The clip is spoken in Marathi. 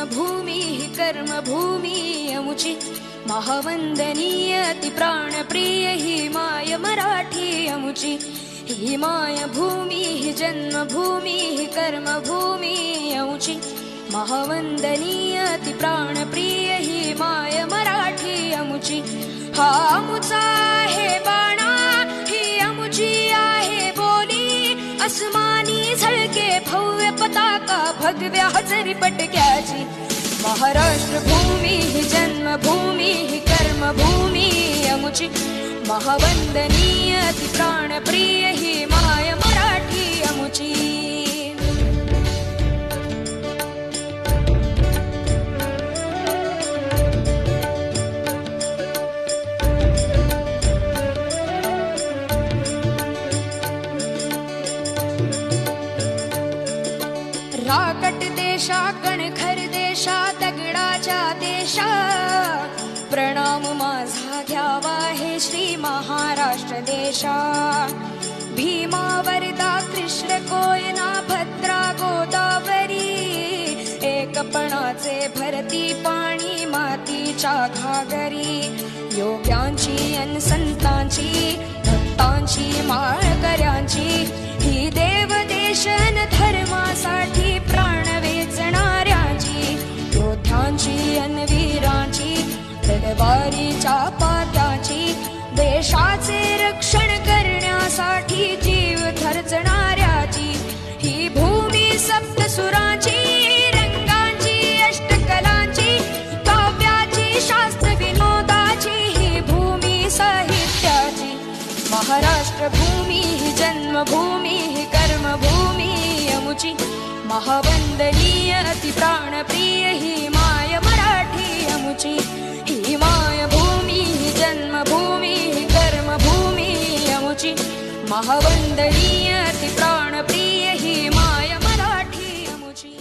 जन्मभूमी ही कर्मभूमी अमुची महावंदनीय अति प्राणप्रिय ही माय मराठी अमुची ही मायभूमी ही जन्मभूमी ही कर्मभूमी अमुची महावंदनीय अति प्राणप्रिय ही माय मराठी अमुची हा अमुचा आहे बाणा ही अमुची आहे बोली अस्मानी झळके भव्य पताका भगव्या हजरी पटक्याची महाराष्ट्र भूमी ही जन्मभूमी ही कर्मभूमी अमुची महावंदनीय अति प्राणप्रिय ही माय मराठी अमुची राकट देशा कणखर देशा दगडाच्या देशा प्रणाम माझा घ्यावा हे श्री महाराष्ट्र देशा भीमा वरदा कृष्ण कोयना भद्रा गोदावरी एकपणाचे भरती पाणी मातीच्या घागरी योग्यांची अन संतांची भक्तांची माळकऱ्यांची ही देवदेशन धर्मासाठी प्राण वेचणाऱ्यांची योद्ध्यांची अन वीरांची तलवारीच्या पात्याची देशाचे रक्षण करण्यासाठी जीव खर्चणाऱ्याची ही भूमी सप्तसुरांची रंगांची अष्टकलांची काव्याची शास्त्र विनोदाची ही भूमी साहित्याची महाराष्ट्र भूमी ही जन्मभूमी ही कर्मभूमी अमुची महावंदनीय अति प्राणप्रिय ही माय मराठी अमुची ही मायभूमी ही जन्मभूमी ही कर्मभूमी अमुची महावंदनीय अति प्राणप्रिय ही माय मराठी अमुची।